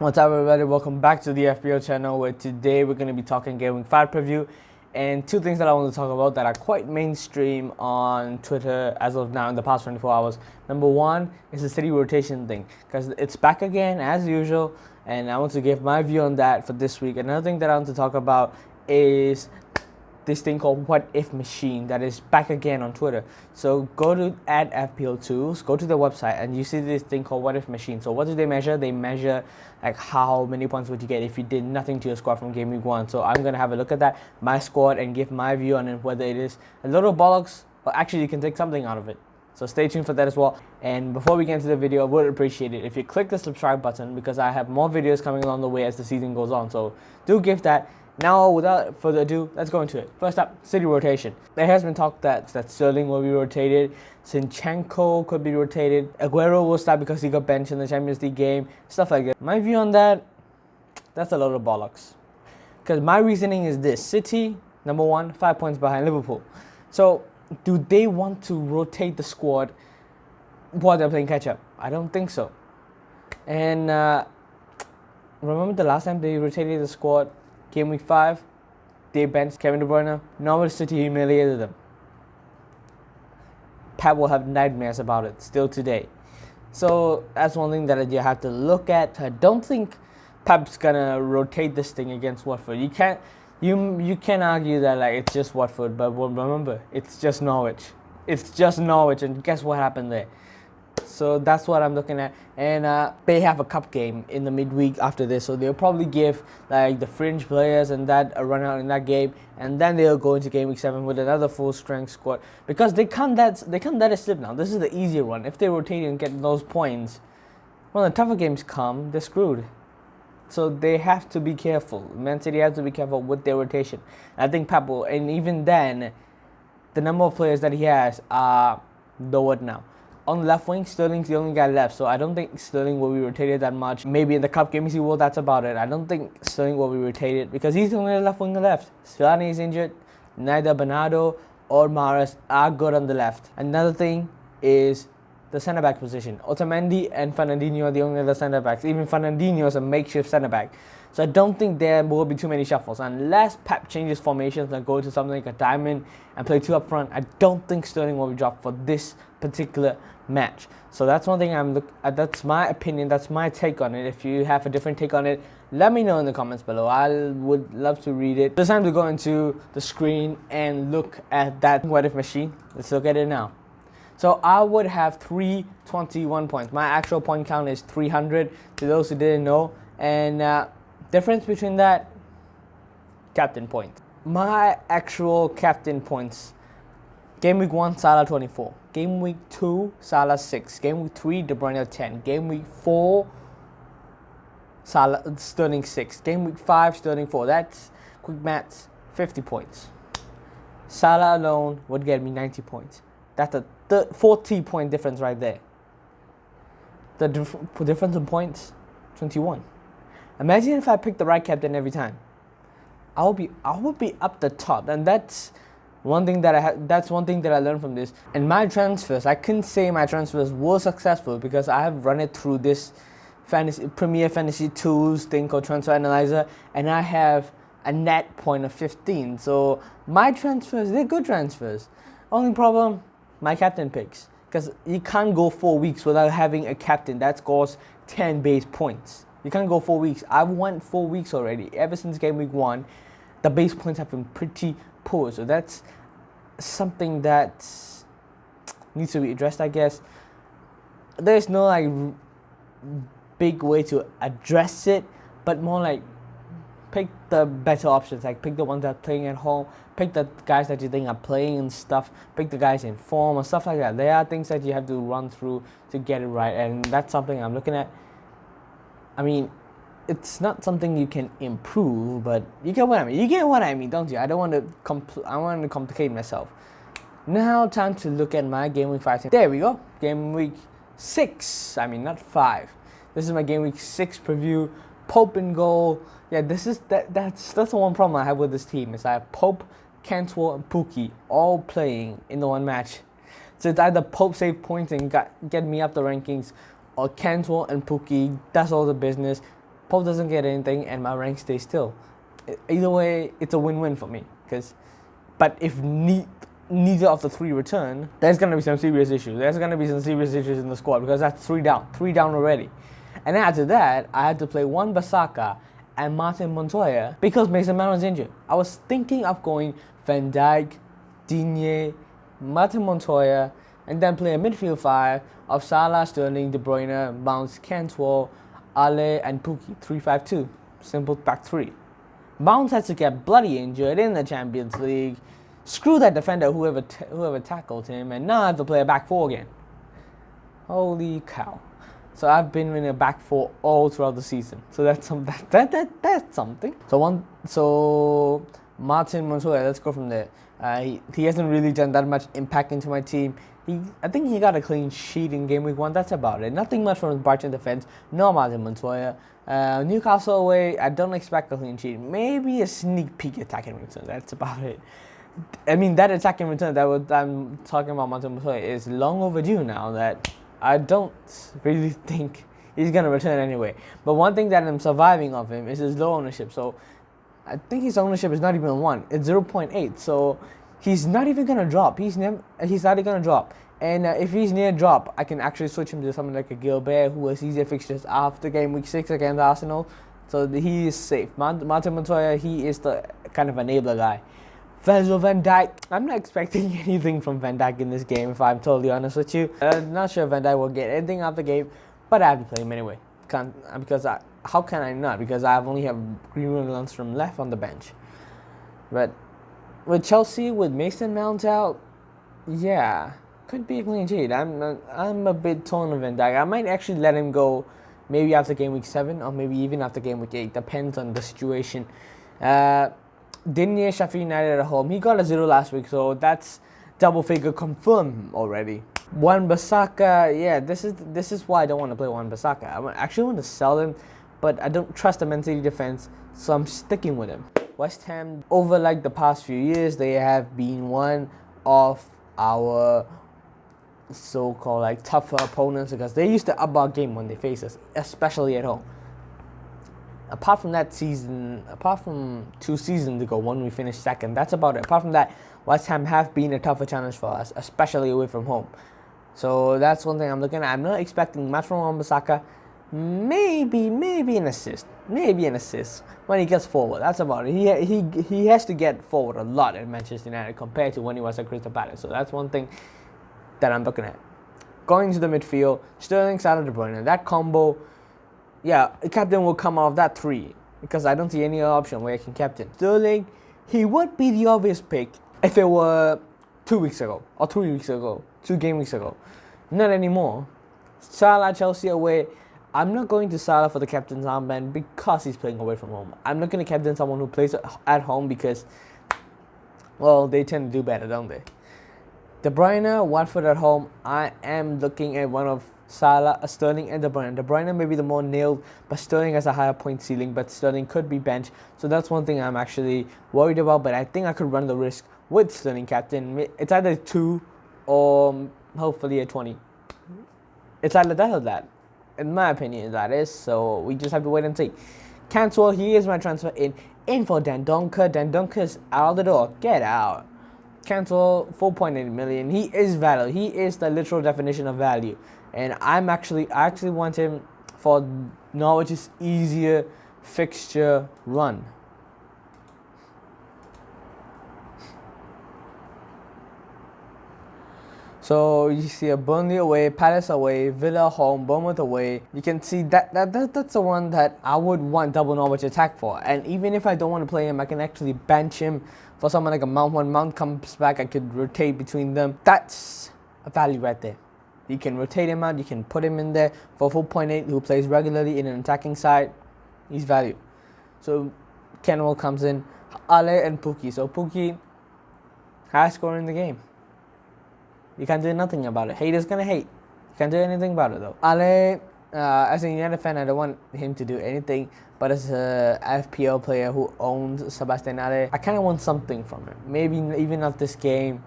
What's up, everybody? Welcome back to the FPO channel, where today we're going to be talking Gameweek 5 preview and two things that I want to talk about that are quite mainstream on Twitter as of now in the past 24 hours. Number one is the city rotation thing, because it's back again as usual, and I want to give my view on that for this week. Another thing that I want to talk about is this thing called What If Machine that is back again on Twitter. So go to @FPL Tools, go to the website, and you see this thing called What If Machine. So what do they measure? They measure like how many points would you get if you did nothing to your squad from game week 1. So I'm gonna have a look at that, my squad, and give my view on it, whether it is a little bollocks or actually you can take something out of it. So stay tuned for that as well. And before we get into the video, I would appreciate it if you click the subscribe button, because I have more videos coming along the way as the season goes on. So do give that. Now, without further ado, let's go into it. First up, city rotation. There has been talk that Sterling will be rotated, Zinchenko could be rotated, Aguero will start because he got benched in the Champions League game, stuff like that. My view on that, that's a load of bollocks. Because my reasoning is this: City, number one, 5 points behind Liverpool. So, do they want to rotate the squad while they're playing catch up? I don't think so. And remember the last time they rotated the squad? Game week 5, they benched Kevin De Bruyne. Norwich City humiliated them. Pep will have nightmares about it still today. So that's one thing that you have to look at. I don't think Pep's gonna rotate this thing against Watford. You can't argue that like it's just Watford, but remember, it's just Norwich. It's just Norwich, and guess what happened there? So that's what I'm looking at, and they have a cup game in the midweek after this, so they'll probably give like the fringe players and that a run out in that game, and then they'll go into game week 7 with another full strength squad, because they can't let it slip now. This is the easier one. If they rotate and get those points, when the tougher games come, they're screwed. So they have to be careful. Man City have to be careful with their rotation. I think Pep will, and even then, the number of players that he has are lowered now. On the left wing, Sterling's the only guy left, so I don't think Sterling will be rotated that much. Maybe in the cup games he will, that's about it. I don't think Sterling will be rotated because he's the only left winger left. Solani is injured. Neither Bernardo or Mahrez are good on the left. Another thing is the centre-back position. Otamendi and Fernandinho are the only other centre-backs. Even Fernandinho is a makeshift centre-back. So I don't think there will be too many shuffles. Unless Pep changes formations and go to something like a diamond and play 2 up front, I don't think Sterling will be dropped for this particular match. So that's one thing that's my opinion, that's my take on it. If you have a different take on it, let me know in the comments below. I would love to read it. It's time to go into the screen and look at that What If machine. Let's look at it now. So I would have 321 points. My actual point count is 300, to those who didn't know. And difference between that, captain points. My actual captain points: game week 1, Salah 24. Game week 2, Salah 6. Game week 3, De Bruyne 10. Game week 4, Sterling 6. Game week 5, Sterling 4. That's quick maths, 50 points. Salah alone would get me 90 points. That's a 40-point difference right there. The difference in points, 21. Imagine if I picked the right captain every time. I would be up the top, and that's one thing that I learned from this. And my transfers, I couldn't say my transfers were successful because I have run it through this Premier Fantasy Tools thing called Transfer Analyzer, and I have a net point of 15. So my transfers, they're good transfers. Only problem, my captain picks, because you can't go 4 weeks without having a captain that scores 10 base points. You can't go 4 weeks. I went 4 weeks already. Ever since game week 1, the base points have been pretty poor. So that's something that needs to be addressed, I guess. There's no like big way to address it, but more like pick the better options. Like pick the ones that are playing at home. Pick the guys that you think are playing and stuff. Pick the guys in form or stuff like that. There are things that you have to run through to get it right, and that's something I'm looking at. I mean, it's not something you can improve, but you get what I mean. You get what I mean, don't you? I don't want to I want to complicate myself. Now, time to look at my game week 5 team. There we go. Game week 6. I mean, not 5. This is my game week 6 preview. Pope in goal. Yeah, that's the one problem I have with this team is I have Pope, Cantwell, and Pukki all playing in the one match. So it's either Pope save points and get me up the rankings, or Cantwell and Pukki, that's all the business. Pope doesn't get anything, and my rank stays still. Either way, it's a win-win for me. But if neither of the three return, there's gonna be some serious issues. There's gonna be some serious issues in the squad because that's three down already. And after that, I had to play Wan-Bissaka and Martin Montoya because Mason Mount was injured. I was thinking of going Van Dijk, Digne, Martin Montoya, and then play a midfield five of Salah, Sterling, De Bruyne, Mount, Cantwell, Ale, and Pukki. 3-5-2. Simple back three. Mount had to get bloody injured in the Champions League. Screw that defender, whoever tackled him, and now I have to play a back four again. Holy cow. So I've been in a back four all throughout the season. So that's something. So Martin Montoya, let's go from there. He hasn't really done that much impact into my team. I think he got a clean sheet in game week 1. That's about it. Nothing much from the Brighton defense. No Martin Montoya. Newcastle away, I don't expect a clean sheet. Maybe a sneak peek attacking return. That's about it. I mean, that attacking return I'm talking about Martin Montoya is long overdue now. That I don't really think he's going to return anyway. But one thing that I'm surviving of him is his low ownership. So I think his ownership is not even 1. It's 0.8. So he's not even going to drop. He's not even going to drop. And if he's near drop, I can actually switch him to someone like a Gilbert who has easier fixtures after game week 6 against Arsenal. So he is safe. Martin Montoya, he is the kind of enabler guy. Virgil van Dijk, I'm not expecting anything from Van Dijk in this game, if I'm totally honest with you. I'm not sure if Van Dijk will get anything out of the game, but I have to play him anyway. How can I not? Because I only have Greenwood and Lundstram left on the bench. But with Chelsea, with Mason Mount out, yeah, could be a clean sheet. I'm a bit torn on Van Dijk. I might actually let him go maybe after game week 7 or maybe even after game week 8. Depends on the situation. Digne, Sheffield United at home. He got a 0 last week, so that's double figure confirmed already. Wan-Bissaka, yeah, this is why I don't want to play Wan-Bissaka. I actually want to sell him, but I don't trust the Man City defense, so I'm sticking with him. West Ham, over like the past few years, they have been one of our so-called like tougher opponents because they used to up our game when they face us, especially at home. Apart from 2 seasons ago when we finished second, that's about it. Apart from that, West Ham have been a tougher challenge for us, especially away from home. So that's one thing I'm looking at. I'm not expecting much from Wan-Bissaka. Maybe an assist. Maybe an assist when he gets forward. That's about it. He has to get forward a lot at Manchester United compared to when he was at Crystal Palace. So that's one thing that I'm looking at. Going to the midfield, Sterling, Salah, De Bruyne. That combo, yeah, captain will come off that 3 because I don't see any other option where I can captain. Sterling, he would be the obvious pick if it were 2 weeks ago or 3 weeks ago, 2 game weeks ago. Not anymore. Salah, Chelsea away. I'm not going to Salah for the captain's armband because he's playing away from home. I'm not going to captain someone who plays at home because, well, they tend to do better, don't they? De Bruyne, Watford at home. I am looking at one of Salah, Sterling, and De Bruyne. De Bruyne may be the more nailed, but Sterling has a higher point ceiling, but Sterling could be benched. So that's one thing I'm actually worried about, but I think I could run the risk with Sterling captain. It's either 2 or hopefully a 20. It's either that or that. In my opinion, that is. So we just have to wait and see. Cantwell, he is my transfer in for Dendoncker. Dendonker's out the door. Get out. Cantwell, 4.8 million. He is value. He is the literal definition of value. And I actually want him for Norwich's easier fixture run. So you see a Burnley away, Palace away, Villa home, Bournemouth away. You can see that's the one that I would want double Norwich attack for. And even if I don't want to play him, I can actually bench him for someone like a Mount. When Mount comes back, I could rotate between them. That's a value right there. You can rotate him out, you can put him in there for 4.8, who plays regularly in an attacking side. He's value. So Kenwell comes in, Ale and Pukki. So Pukki has scored in the game. You can't do nothing about it. Haters gonna hate. You can't do anything about it though. Ale, as a United fan, I don't want him to do anything. But as a FPL player who owns Sebastian Ale, I kind of want something from him. Maybe even not this game,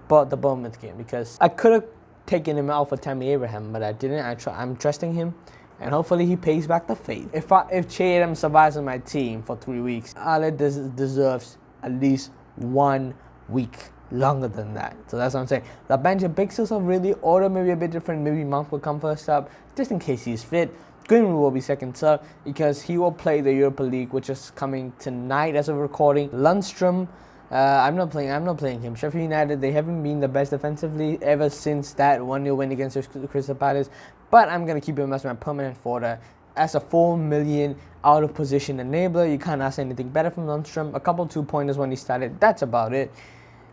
but the Bournemouth game. Because I could have taken him out for Tammy Abraham, but I didn't. I'm trusting him. and hopefully he pays back the faith. If Che Adams survives on my team for 3 weeks, Ale deserves at least 1 week longer than that. So that's what I'm saying. The bench of pixels are really order maybe a bit different. Maybe Mount will come first up, just in case he's fit. Greenwood will be second sub because he will play the Europa League, which is coming tonight as of recording. Lundstrom, I'm not playing him. Sheffield United, they haven't been the best defensively ever since that 1-0 win against Crystal Palace. But I'm gonna keep him as my permanent fodder. As a 4 million out of position enabler, you can't ask anything better from Lundstrom. A couple 2-pointers when he started. That's about it.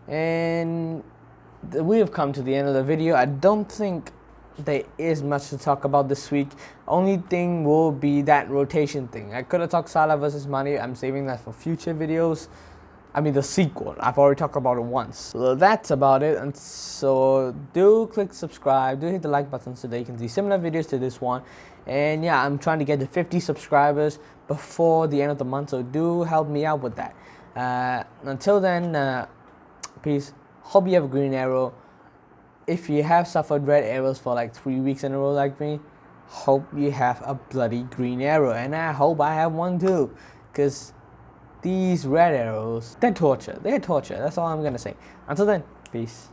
And we have come to the end of the video. I don't think there is much to talk about this week. Only thing will be that rotation thing. I could have talked Salah versus Mane. I'm saving that for future videos. I mean the sequel. I've already talked about it once. So that's about it. And so do click subscribe. Do hit the like button so that you can see similar videos to this one. And yeah, I'm trying to get to 50 subscribers before the end of the month. So do help me out with that. Until then, peace. Hope you have a green arrow. If you have suffered red arrows for like 3 weeks in a row like me, hope you have a bloody green arrow. And I hope I have one too. Because these red arrows, they're torture. They're torture. That's all I'm going to say. Until then, peace.